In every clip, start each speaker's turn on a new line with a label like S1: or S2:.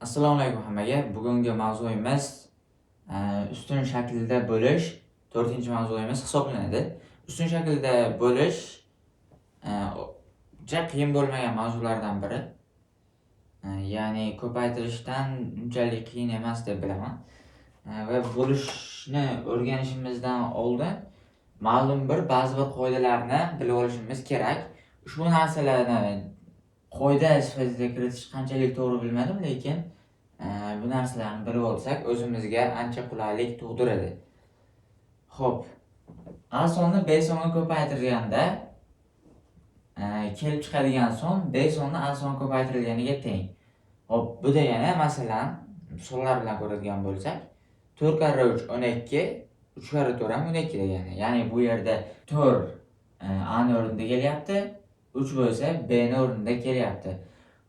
S1: Assalomu alaykum hammaga. Bugungi mavzuimiz ustun shaklda bo'lish 4-mavzuimiz hisoblanadi. Ustun shaklda bo'lish e, juda qiyin bo'lmagan mavzulardan biri. Ya'ni ko'paytirishdan unchalik qiyin emas deb bilaman. Va bo'lishni o'rganishimizdan oldin ma'lum ba'zi bir qoidalarni bilib olishimiz kerak. Ushbu narsalarni qoida sifatida kiritish qanchalik to'g'ri bilmadim, lekin bu narsalarni bilib olsak o'zimizga ancha qulaylik tug'diradi. Xo'p, a sonni b songa ko'paytirganda kelib chiqadigan son b sonni a son ko'paytirilganiga teng. Xo'p, bu degani masalan misollar bilan ko'radigan bo'lsak, 4 karra 3 12, 3 karra 4 ham 12 degani. Ya'ni bu yerda 4 a ni o'rnida kelyapti, 3 bo'lsa b ni o'rnida kelyapti.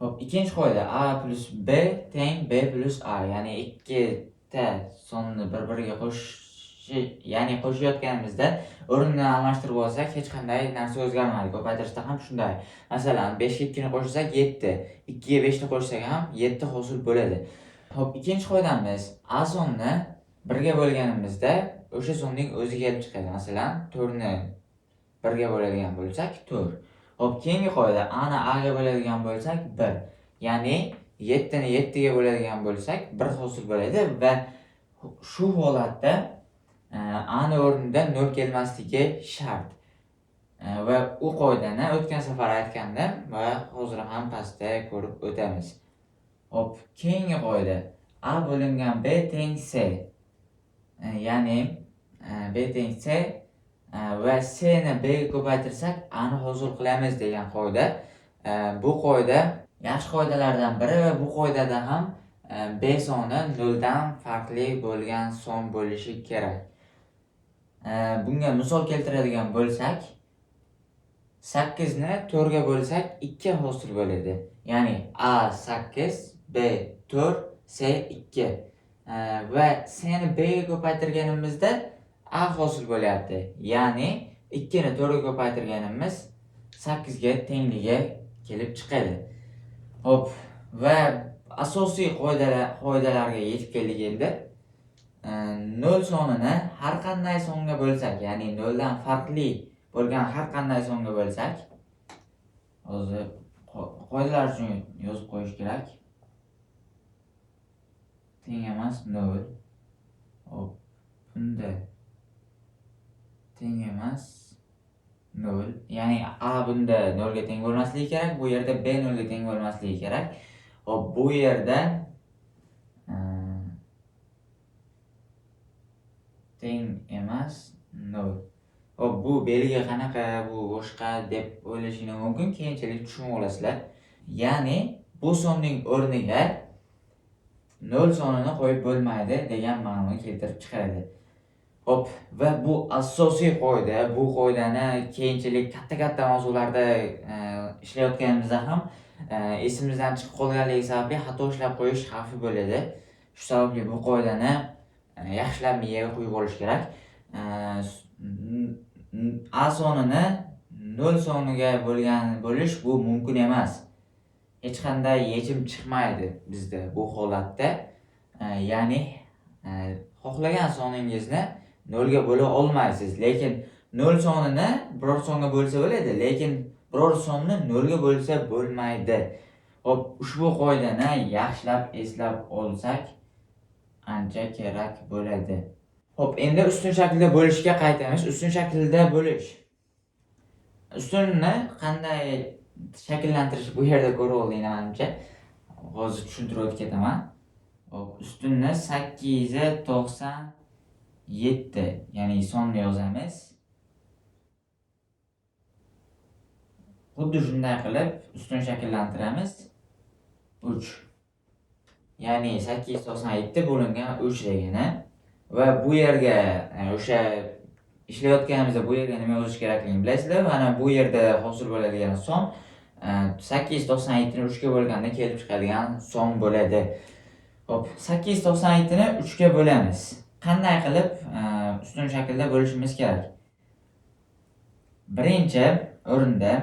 S1: Hop, ikkinchi qoida a plus b teng b plus a, ya'ni ikkita sonni bir-biriga qo'shayotganimizda o'rnini almashtirib olsak hech qanday narsa o'zgarmaydi. Ko'paytirishda ham shunday. Masalan, 5 ga 2 ni qo'shsak 7, 2 ga 5 ni qo'shsak ham 7 hosil bo'ladi. Hop, ikkinchi qoidamiz a sonni 1 ga bo'lganimizda o'sha sonning o'zi kelib chiqadi. Masalan, 4 ni 1 ga bo'ladigan bo'lsak 4. Hop, keyingi qoida a ni a ga bo'ladigan bo'lsak 1. Ya'ni 7 ni 7 ga bo'ladigan bo'lsak 1 hosil bo'ladi va shu holatda a ni o'rnida 0 kelmasligi shart. Va u qoidani o'tgan safar aytgandim va hozir ham pastda ko'rib o'tamiz. Hop, keyingi qoida a bo'lingan b teng c. Ya'ni b teng c va c ni b ga ko'paytirsak a ni hosil qilamiz degan qoida. Bu qoida yaxshi qoidalardan biri va bu qoidada ham b soni 0 dan farqli bo'lgan son bo'lishi kerak. Bunga misol keltiradigan bo'lsak, 8 ni 4 ga bo'lsak 2 hosil bo'ladi. Ya'ni a 8, b 4, c 2. Va c ni b ga ko'paytirganimizda a hosil bo'lyapti. Ya'ni 2 ni 4 ga ko'paytirganimiz 8 ga tengligi kelib chiqadi. Hop, va asosiy qoidalarga yetib keldik endi. 0 sonini har qanday songa bo'lsak, ya'ni 0 dan farqli bo'lgan har qanday songa bo'lsak, hozir qoidalar uchun yozib qo'yish kerak. Teng emas 0. Hop, bunda teng emas 0. Ya'ni a bunda 0 ga teng bo'lmasligi kerak, bu yerda b 0 ga teng bo'lmasligi kerak. Hop, bu yerda teng emas 0. Hop, bu belgi qanaqa, bu boshqa deb o'ylashingiz mumkin, keyinchalik tushunib olasizlar. Ya'ni bu sonning o'rniga 0 sonini qo'yib bo'lmaydi degan ma'noni keltirib chiqaradi. Hop, va bu asosiy qoida. Bu qoidani keyinchalik katta mavzularda ishlayotganimizda ham esimizdan chiqib qolganligi sababli xato ishlab qo'yish xavfi bo'ladi. Shu sababli bu qoidani yaxshilab miyaga qo'yib olish kerak. A sonini 0 soniga bo'lish bu mumkin emas. Hech qanday yechim chiqmaydi bizda bu holatda. Ya'ni xohlagan soningizni 0 ga bo'la olmaysiz, lekin 0 sonini biror songa bo'lsa bo'ladi, lekin biror sonni 0 ga bo'lsa bo'lmaydi. Hop, ushbu qoidani yaxshilab eslab olsak ancha kerak bo'ladi. Hop, endi ustun shaklda bo'lishga qaytamiz. Ustun shaklda bo'lish. Ustunni qanday shakllantirish bu yerda ko'rib oldinglar menimcha. Hozir tushuntirib o'tib ketaman. Hop, ustunni 897, ya'ni sonni yozamiz. Xuddi shunday qilib ustun shakllantiramiz. 3. Ya'ni 897 bo'lingan 3 degani. Va bu yerga o'sha ishlayotganimizda bu yerga nima yozish kerakligini bilasizlar. Mana bu yerda hosil bo'ladigan son 897 ni 3 ga bo'lganda kelib chiqadigan son bo'ladi. Hop, 897 ni 3 ga bo'lamiz. Qanday qilib ustun shaklda bo'lishimiz kerak? Birinchi o'rinda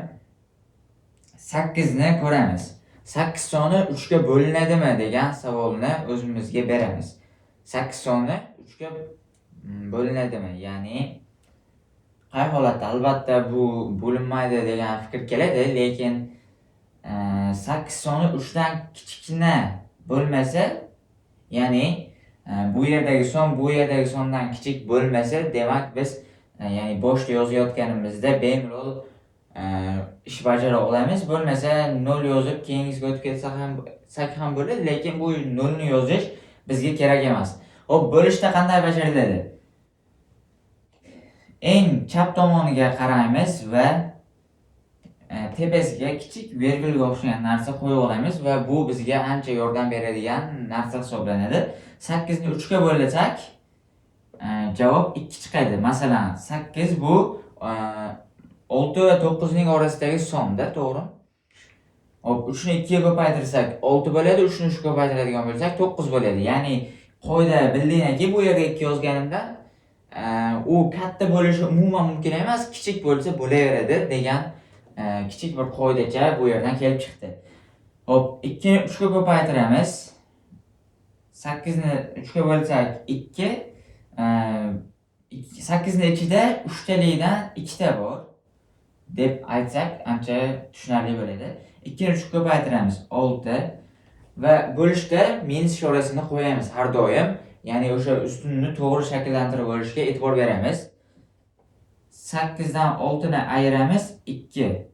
S1: 8 ni ko'ramiz. 8 soni 3 ga bo'linadimi degan savolni o'zimizga beramiz. 8 soni 3 ga bo'linadimi? Ya'ni qay holatda? Albatta bu bo'linmaydi degan fikr keladi, lekin 8 soni 3 dan kichkina bo'lmasa, ya'ni bu yerdagi son bu yerdagi sondan kichik bo'lmasa, demak biz ya'ni boshda yozayotganimizda bemalol ish bajara olamiz. Bo'lmasa 0 yozib keyingisiga o'tib ketsak ham bo'ladi, lekin bu 0 ni yozish bizga kerak emas. Hop, bo'lishda qanday bajariladi? Eng chap tomoniga qaraymiz va tepasiga kichik virgulga o'xshagan narsa qo'yib olamiz va bu bizga ancha yordam beradigan narsa hisoblanadi. 8 ni 3 ga bo'lasak, javob 2 chiqadi. Masalan, 8 bu 6 va 9 ning orasidagi sonda, to'g'ri? Hop, 3 ni 2 ga ko'paytirsak 6 bo'ladi, 3 ni 3 ga ko'paytiradigan bo'lsak 9 bo'ladi. Ya'ni qoida bildingki, bu yerga 2 yozganimda u katta bo'lishi umuman mumkin emas, kichik bo'lsa bo'laveradi degan kichik bir qoidacha bu yerdan kelib chiqdi. Hop, 2 ni 3 ga ko'paytiramiz. 8 ni 3 ga bo'lsak 2, 8 ni ichida 3 talikdan 2 ta bor deb aytsak ancha tushunarli bo'ladi. 2 ni 3 ga ko'paytiramiz 6 va bo'lishda minus ishorasini qo'yamiz har doim. Ya'ni o'sha ustunni to'g'ri shakllantirib olishga e'tibor beramiz. 8 dan 6 ni ayiramiz 2.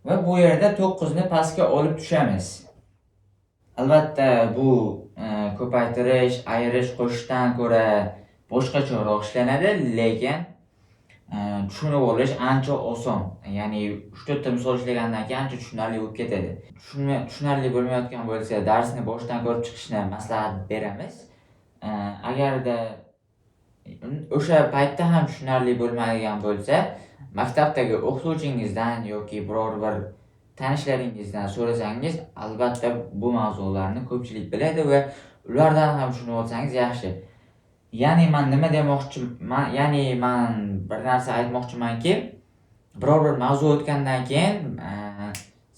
S1: Va bu yerda 9 ni pastga olib tushamiz. Albatta bu ko'paytirish, ayirish, qo'shishdan ko'ra boshqacharoq ishlanadi, lekin tushunib olish ancha oson. Ya'ni 3-4 ta misol ishlagandan keyin ancha tushunarli bo'lib ketadi. Tushunarli bo'lmayotgan bo'lsa, darsni boshdan ko'rib chiqishni maslahat beramiz. Agarda o'sha paytda ham tushunarli bo'lmaydigan bo'lsa, maktabdagi o'qituvchingizdan yoki biror bir tanishlaringizdan so'rasangiz, albatta bu mavzularni ko'pchilik biladi va ulardan ham tushunib olsangiz yaxshi. Ya'ni men nima demoqchiman? Ya'ni men bir narsa aytmoqchimanki, biror bir mavzu o'tgandan keyin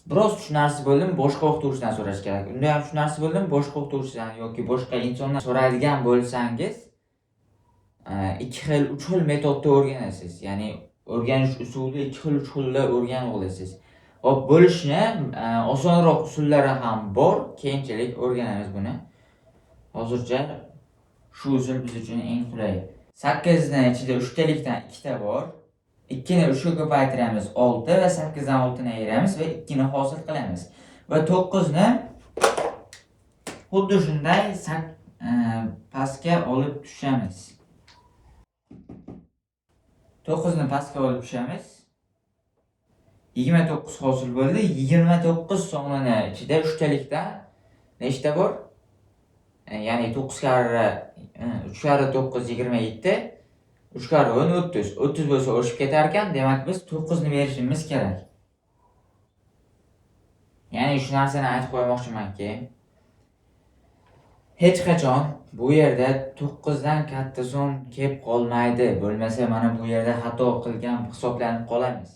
S1: biroz tushunarsiz bo'ldim, boshqa o'qituvchidan so'rash kerak. Unda ham tushunarsiz bo'ldim, boshqa o'qituvchidan yoki boshqa insondan so'raydigan bo'lsangiz, 2 xil, 3 xil metodda o'rganasiz. Ya'ni o'rganish usuli 2 xil, 3 xilda o'rganib olasiz. Hop, bo'lishni osonroq usullari ham bor. Keyinchalik o'rganamiz buni. Hozircha shu usul biz uchun eng qulay. 8 ni ichida 3 talikdan 2 ta bor. 2 ni 3 ga ko'paytiramiz 6 va 8 dan 6 ni ayiramiz va 2 ni hosil qilamiz. Va 9 ni xuddi shunday pastga olib tushamiz. 9 ni pastga olib tushamiz. 29 hosil bo'ldi. 29 sonini ichida 3 talikdan nechta bor? Ya'ni 9 karra 3 karra 9 27, 3 karra 10 30. 30 bo'lsa oshib ketar ekan, demak biz 9 ni berishimiz kerak. Ya'ni shu narsani aytib qo'ymoqchimanki, hech qachon bu yerda 9 dan katta son kelib qolmaydi. Bo'lmasa mana bu yerda xato qilgan hisoblanib qolamiz.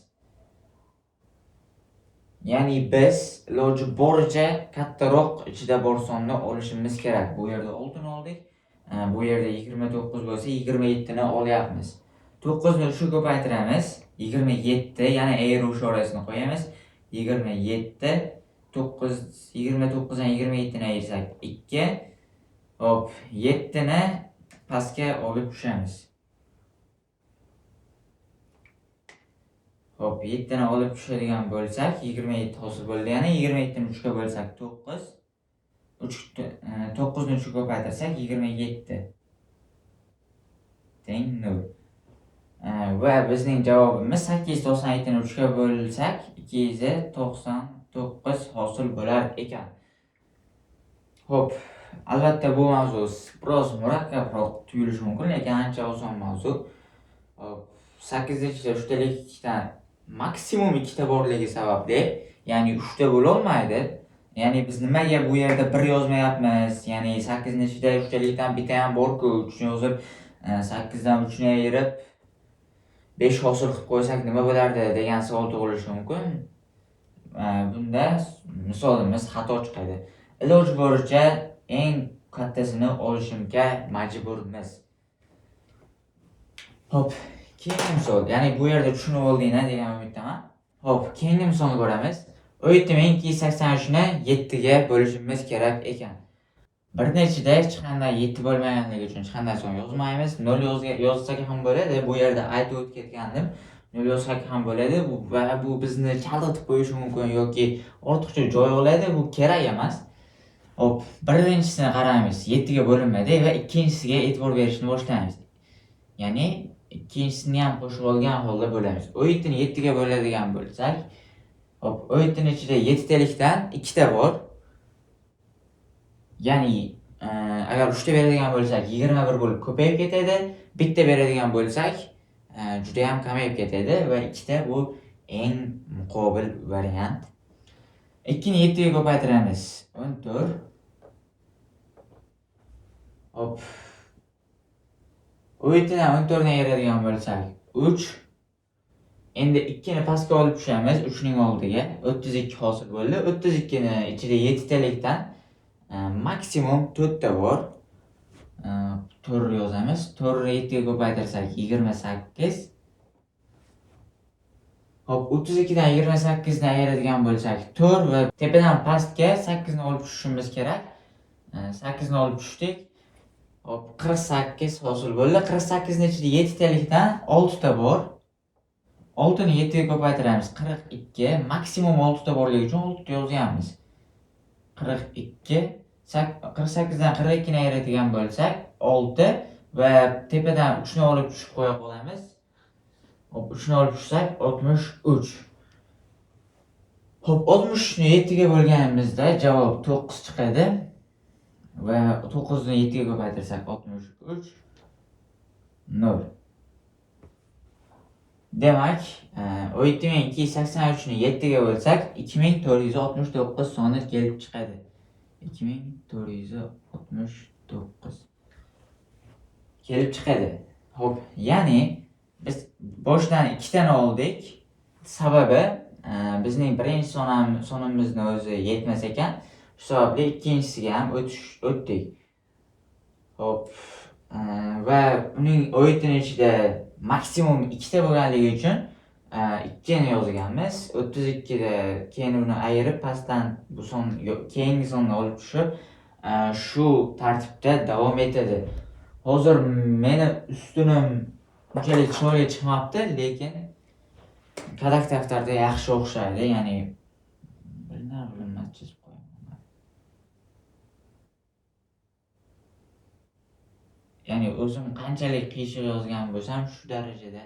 S1: Ya'ni biz iloji boricha kattaroq ichida bor sonni olishimiz kerak. Bu yerda 6 ni oldik. Bu yerda 29 bo'lsa 27 ni olyapmiz. 9 ni 3 ga ko'paytiramiz. 27, ya'ni ayirish ishorasini qo'yamiz. 27, 29 dan 27 ni ayirsak 2. Hop, 7 ni pastga olib tushamiz. Hop, 7 ni olib tushadigan bo'lsak 27 hosil bo'ldi. Ya'ni 27 ni 3 ga bo'lsak 9. 9 ni 3 ga ko'paytirsak 27 teng 0. Va bizning javobimiz 897 ni 3 ga bo'lsak 299 hosil bo'lar ekan. Hop, albatta bu mavzu biroz murakkabroq tuyulishi mumkin, lekin ancha oson mavzu. 8 ichida 3 talikdan maksimum 2 ta borligi sababli, ya'ni 3 ta bo'la olmaydi. Ya'ni biz nimaga bu yerda 1 yozmayapmiz? Ya'ni 8 ni ichida 3 talikdan bitta ham bor-ku, 3 ni yozib 8 dan 3 ni ayirib 5 hosil qilib qo'ysak nima bo'lardi degan savol tug'ilishi mumkin. bunda misolimiz xato chiqadi. Iloji boricha eng kattasini olishimga majburmiz. Hop, keyingi misol, ya'ni bu yerda tushunib oldinglar degan umiddaman. Hop, keyingi misolni ko'ramiz. O'yitining 283 ni 7 ga bo'lishimiz kerak ekan. Bir nechida hech qanday 7 bo'lmaganligi uchun hech qanday son yozmaymiz. 0 yozsak ham bo'ladi. Bu yerda aytib o'tib ketgandim. 0 yozsak ham bo'ladi. Va bu bizni chalg'itib qo'yishi mumkin yoki ortiqcha joy oladi. Bu kerak emas. Hop, birinchisini qaraymiz. 7 ga bo'linmadi va ikkinchisiga e'tibor berishni boshlaymiz. Ya'ni ikkinchisini ham qo'shib olgan holda bo'lamiz. O'yitni 7 ga bo'ladigan bo'lsak, hop, o'yitning ichida 7 talikdan 2 ta bor. Ya'ni agar 3 ta beradigan bo'lsak 21 bo'lib ko'payib ketadi. Bitta beradigan bo'lsak juda ham kamayib ketadi va 2 ta bu eng muqobil variant. 2 ni 7 ga ko'paytiramiz. 14. Hop. O'yitidan 14 ni ayiradigan bo'lsak 3. Endi 2 ni pastga olib tushamiz 3 ning oldiga. 32 hosil bo'ldi. 32 ni ichida 7 talikdan maksimum 4 ta bor. 4 yozamiz. 4 ni 7 ga ko'paytirsak 28. Hop, 32 dan 28 ni ayiradigan bo'lsak 4 va tepadan pastga 8 ni olib tushishimiz kerak. 8 ni olib tushdik. Hop, 48 hosil bo'ldi. 48 ni ichida 7 talikdan 6 ta bor. 6 ni 7 ga ko'paytiramiz 42. Maksimum 6 ta borligi uchun 6 ta yozamiz. 42. 48 dan 42 ni ayiradigan bo'lsak 6 va tepadan 3 ni olib tushib qo'ya qolamiz. Hop, 3 ni olib tushsak 63. Hop, 63 ni 7 ga bo'lganimizda javob 9 chiqadi. Va 9 ni 7 ga ko'paytirsak 63 0. Demak, o'yitining 283 ni 7 ga bo'lsak 2469 soni kelib chiqadi. 2469 kelib chiqadi. Hop, ya'ni biz boshdan 2 tani oldik. Sababi bizning birinchi sonimizni o'zi yetmas ekan. Shu sababli ikkinchisiga ham o'tdik. Hop, va uning o'yitining ichida maksimum 2 ta bo'lganligi uchun 2 ni yozganmiz. 32 da keyin uni ayirib pastdan bu son keyingi sonni olib tushib shu tartibda davom etadi. Hozir meni ustunim unchalik chiroyli chiqmabdi, lekin kadak daftarda yaxshi o'xshaydi. Ya'ni bilinmas chizib qo'yaman. Ya'ni o'zim qanchalik qiyshiq yozgan bo'lsam, shu darajada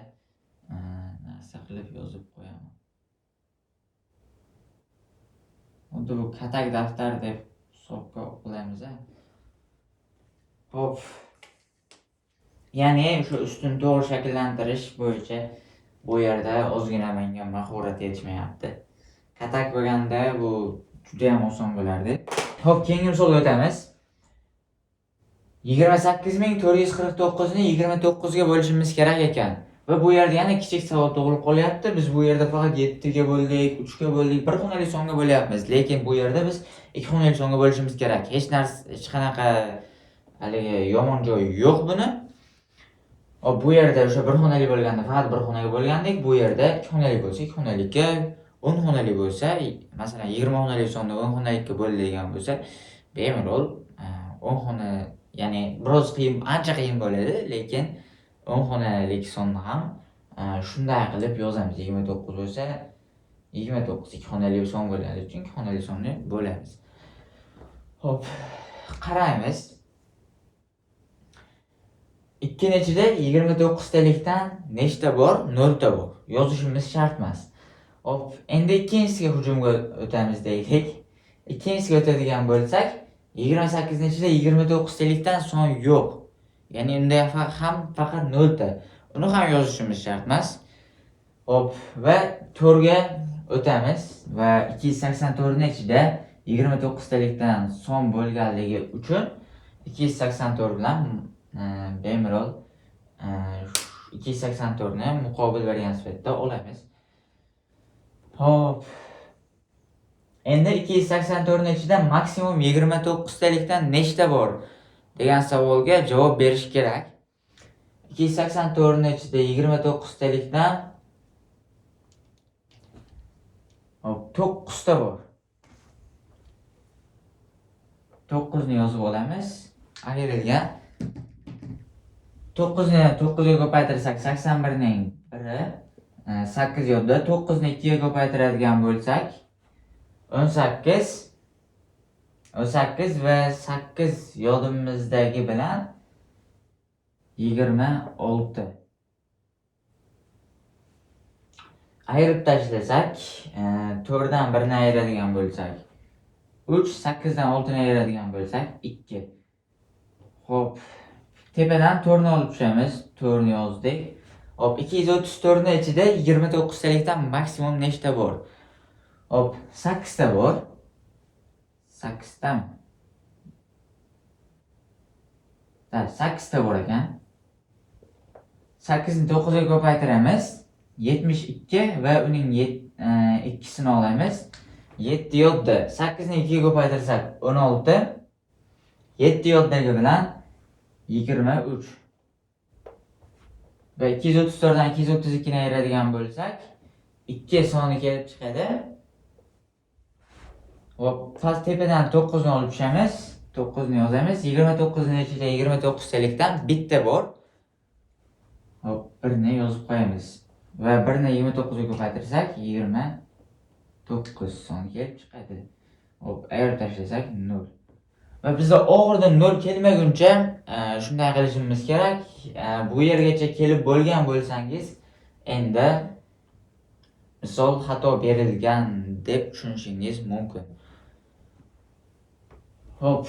S1: narsa qilib yozib qo'yaman. Xuddi bu katak daftar deb hisobga olamiz. Hop. Ya'ni o'sha ustun to'g'ri shakllantirish bo'yicha bu yerda ozgina menga mahorat yetishmayapti. Katak bo'lganda bu juda ham oson bo'lardi. Hop, keyingi misolga o'tamiz. 28449 ni 29 ga bo'lishimiz kerak ekan. Va bu yerda yana kichik savol tug'ilib qolyapti. Biz bu yerda faqat 7 ga bo'ldik, 3 ga bo'ldik, bir xonali songa bo'lyapmiz. Lekin bu yerda biz 2 xonali songa bo'lishimiz kerak. Hech qanaqa haligi yomon joyi yo'q buni. Hop, bu yerda o'sha bir xonali bo'lganda faqat bir xonaga bo'lgandik. Bu yerda 2 xonali bo'lsa, 2 xonalikka, 10 xonali bo'lsa, masalan 20 xonali sonda 10 xonalikka bo'ladigan bo'lsa, bemalol 10 xona, ya'ni biroz qiyin, ancha qiyin bo'ladi, lekin 10 xonalik sonni ham shunday qilib yozamiz. 29 bo'lsa, 29 2 xonali son bo'ladi uchun 2 xonali sonni bo'lamiz. Hop, qaraymiz. Ikkinchida 29 talikdan nechta bor? 0 ta bor. Yozishimiz shart emas. Hop, endi ikkinchisiga hujumga o'tamiz deylik. Ikkinchisiga o'tadigan bo'lsak, 28 ning ichida 29 talikdan son yo'q. Ya'ni unda ham faqat 0 ta. Uni ham yozishimiz shart emas. Hop, va 4 ga o'tamiz va 284 ning ichida 29 talikdan son bo'lganligi uchun 284 bilan bemalol 284 ni muqobil variant sifatida olamiz. Hop. Endi 284 ning ichida maksimum 29 talikdan nechta bor degan savolga javob berish kerak. 284 ning ichida 29 talikdan 9 ta bor. 9 ni yozib olamiz. Ayrilgan 9 ni 9 ga ko'paytirsak 81 ning 1 8 yodda, 9 ni 2 ga ko'paytiradigan bo'lsak 18 va 8 yodimizdagi bilan 26. Ayirib tashlasak, 4 dan 1 ni ayiradigan bo'lsak 3, 8 dan 6 ni ayiradigan bo'lsak 2. Xo'p, tepadan 4 ni olib tushamiz. 4 ni yozdik. Hop, 234 ning ichida 29 talikdan maksimum nechta bor? Hop, 8 ta bor. 8 tami? 8 ta bor ekan. 8 ni 9 ga ko'paytiramiz. 72 va uning 2sini olamiz. 7 yodda 8 ni 2 ga ko'paytirsak 16. 7 yoddagi bilan 23. Va 234 dan 232 ni ayiradigan bo'lsak 2 soni kelib chiqadi. Hop, past tepadan 9 ni olib tushamiz. 9 ni yozamiz. 29 ning ichida 29 talikdan bitta bor. Hop, 1 ni yozib qo'yamiz. Va 1 ni 29 ga ko'paytirsak 29 soni kelib chiqadi. Hop, ayirib tashlasak 0. Va bizda oxirida 0 kelmaguncha shunday qilishimiz kerak. Bu yergacha kelib bo'lgan bo'lsangiz, endi misol xato berilgan deb tushunishingiz mumkin. Hop.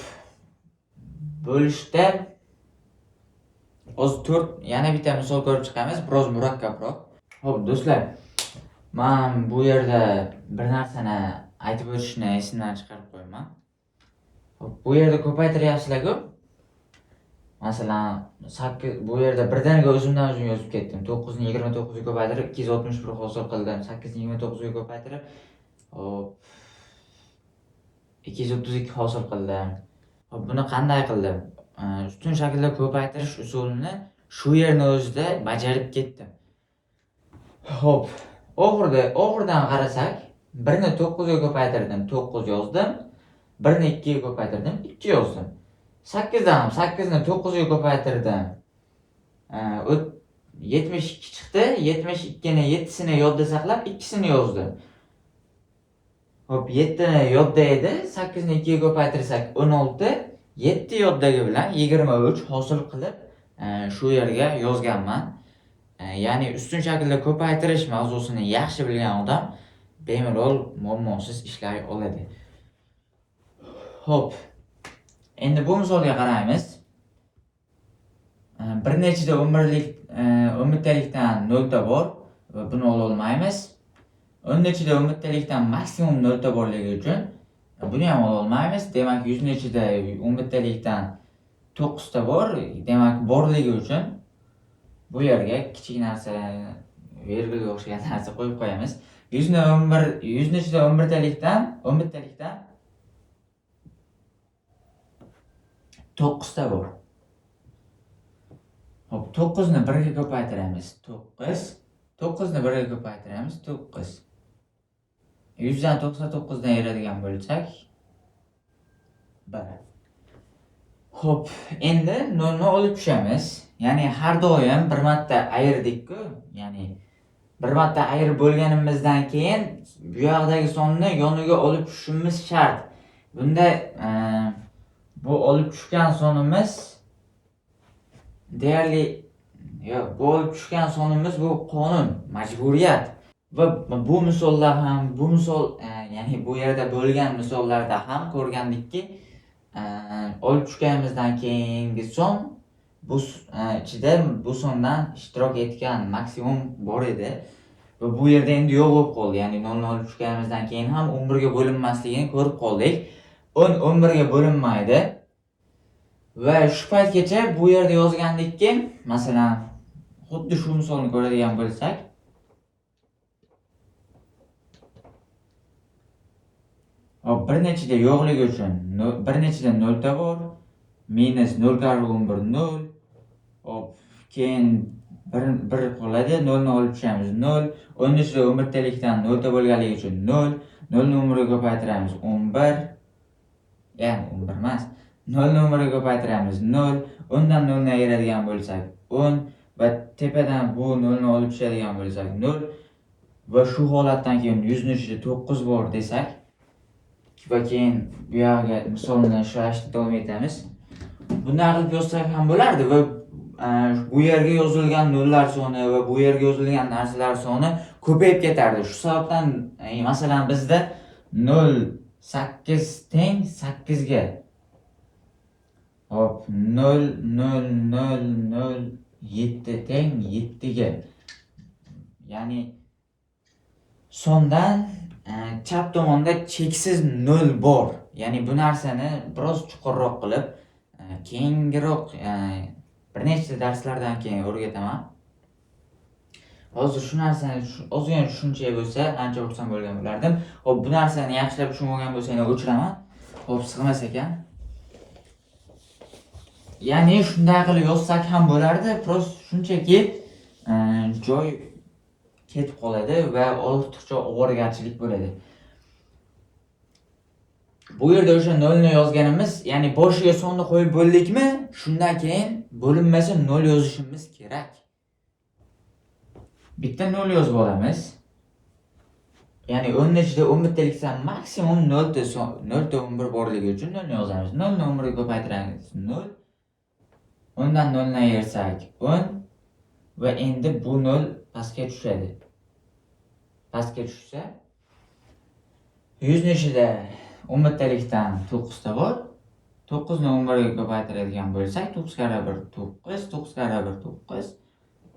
S1: Bo'lishda hozir 4 yana bitta misol ko'rib chiqamiz, biroz murakkabroq. Hop, do'stlar, men bu yerda bir narsani aytib o'tishni esimdan chiqarib qo'yaman. Hop, bu yerda ko'paytiryapsizlar-ku. Masalan, 8 bu yerda birdaniga o'zimdan o'zim yozib ketdim. 9 ni 29 ga ko'paytirib 261 hosil qildim. 8 ni 29 ga ko'paytirib hop 232 hosil qildim. Hop, buni qanday qildim? Ustun shaklda ko'paytirish usulini shu yerning o'zida bajarib ketdim. Hop, oxirdan qarasak, 1 ni 9 ga ko'paytirdim, 9 yozdim. 1 ni 2 ga ko'paytirdim, 2 yozdim. 8 dan 8 ni 9 ga ko'paytirdim. 72 chiqdi. 72 ni 7sini yodda saqlab 2sini yozdim. Hop, 7 ni yodda edi. 8 ni 2 ga ko'paytirsak 16, 7 yoddagi bilan 23 hosil qilib shu yerga yozganman. Ya'ni ustun shaklda ko'paytirish mavzusini yaxshi bilgan odam bemalol muammosiz ishlay oladi. Hop. Endi bu misolga qaraymiz. Bir nechida 10 bittalikdan 0 ta bor va buni ola olmaymiz. 10 nechida 10 bittalikdan maksimum 0 ta borligi uchun buni ham ola olmaymiz. Demak, 100 nechida 10 bittalikdan 9 ta bor, demak borligi uchun bu yerga kichik narsa, virgulga o'xshagan narsa qo'yib qo'yamiz. 100 nechida 11 talikdan 9 ta bor. Hop, 9 ni 1 ga ko'paytiramiz. 9. 9 ni 1 ga ko'paytiramiz. 9. 100 dan 99 dan ayiradigan bo'lsak 1. Hop, endi 0 ni olib tushamiz. Ya'ni har doim bir marta ayirdik-ku. Ya'ni bir marta ayirib bo'lganimizdan keyin bu yoqdagi sonni yoniga olib tushishimiz shart. Bunda bu olib tushgan sonimiz deyarli bu olib tushgan sonimiz bu qonun, majburiyat. Va bu misollar ham ya'ni bu yerda bo'lgan misollarda ham ko'rgandikki, olib tushganimizdan keyingi son bu ichida bu sondan ishtirok etgan maksimum bor edi. Va bu yerda endi yo'q bo'lib qoldi. Ya'ni 0 ni olib tushganimizdan keyin ham 11 ga bo'linmasligini ko'rib qoldik. 10 11 ga bo'linmaydi. Va shu paytgacha bu yerda yozgandikki, masalan, xuddi shu misolni ko'radigan bo'lsak, Hop, bir nechida yo'qligi uchun bir nechida nolta bor. Minus 0,11 0. Hop, keyin bir qoladi. 0 ni olib tushamiz 0. 10 ichida 11talikdan nolta bo'lganligi uchun 0. 0 ni 10 ga ko'paytiramiz 11. Ya'ni 11 emas. 0 ni 10 ga ko'paytiramiz 0. 10 dan 0 ni ayiradigan bo'lsak 10 va tepadan bu 0 ni olib tushadigan bo'lsak 0 va shu holatdan keyin 100 ni ichida 9 bor desak va keyin bu yerga misolni ishlashni davom etamiz. Bunday qilib yozsak ham bo'lardi va bu yerga yozilgan nollar soni va bu yerga yozilgan narsalar soni ko'payib ketardi. Shu sababdan masalan bizda 0 8 teng 8 ga. Hop, 0 0 0 0 7 teng 7 ga. Ya'ni sondan chap tomonda cheksiz 0 bor. Ya'ni bu narsani biroz chuqurroq qilib, keyingiroq bir nechta darslardan keyin o'rgataman. Hozir shu narsani ozgina tushuncha bo'lsa, ancha xursand bo'lgan bo'lardim. Hop, bu narsani yaxshilab tushunmagan bo'lsangiz o'chiraman. Hop, sig'mas ekan. Ya'ni shunday qilib yozsak ham bo'lardi, biroz shunchaki joy ketib qoladi va ortiqcha ovoragarchilik bo'ladi. Bu yerda o'sha 0 ni yozganimiz, ya'ni boshiga sonni qo'yib bo'ldikmi, shundan keyin bo'linmasa 0 yozishimiz kerak. Bitta 0 yozib olamiz. Ya'ni 10 ni ichida 10 bittalikdan maksimum 0 ta 11 borligi uchun 0 ni yozamiz. 0 ni 11 ga ko'paytiramiz 0. 10 dan 0 ni ayirsak 10 va endi bu 0 pastga tushadi. Pastga tushsa 100 ni ichida 10 bittalikdan 9 ta bor. 9 ni 11 ga ko'paytiradigan bo'lsak 9 karra 1 9, 9 karra 1 9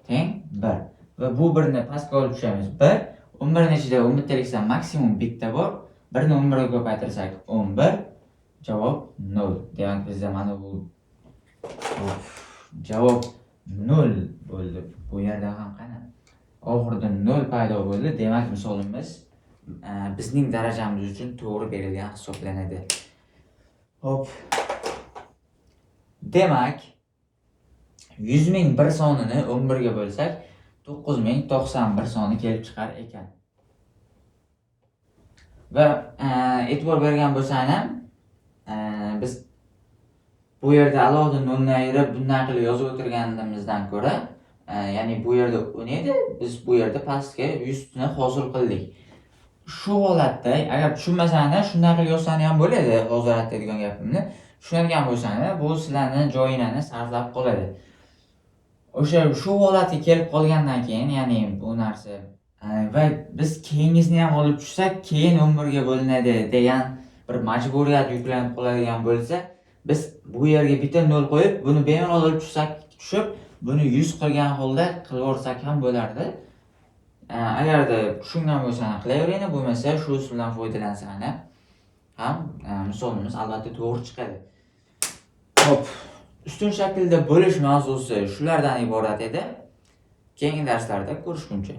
S1: teng 1. Va bu 1 ni pastga olib tushamiz 1. 11 ni ichida 10 bittalikdan maksimum bitta bor. 1 ni 11 ga ko'paytirsak 11. Javob 0. Demak bizda mana bu javob 0 bo'ldi. Bu yerda ham qani? Oxirida 0 paydo bo'ldi. Demak misolimiz bizning darajamiz uchun to'g'ri berilgan hisoblanadi. Hop. Demak 100.000 bir sonini 11 ga bo'lsak 9091 soni kelib chiqar ekan. Va e'tibor bergan bo'lsangiz ham biz bu yerda alohida 0 ni ayirib bunday qilib yozib o'tirganimizdan ko'ra, ya'ni bu yerda 10 edi, biz bu yerda pastga 100 ni hosil qildik. Shu holatda agar tushunmasangiz shunday qilib yozsangiz ham bo'ladi, hozir aytadigan gapimni. Tushunadigan bo'lsangiz bu sizlarning joyingizni sarflab qoladi. O'sha shu holatga kelib qolgandan keyin, ya'ni bu narsa va biz keyingisini ham olib tushsak, keyin 11 ga bo'linadi degan bir majburiyat yuklanib qoladigan bo'lsa, biz bu yerga bitta 0 qo'yib, buni bemalol olib tushib, buni 100 qilgan holda qilib o'rsak ham bo'lardi. Agarda tushungan bo'lsangiz qilaveringlar, bo'lmasa shu usuldan foydalansangiz ham misolimiz albatta to'g'ri chiqadi. Hop, ustun shaklda bo'lish mavzusi shulardan iborat edi. Keyingi darslarda ko'rishguncha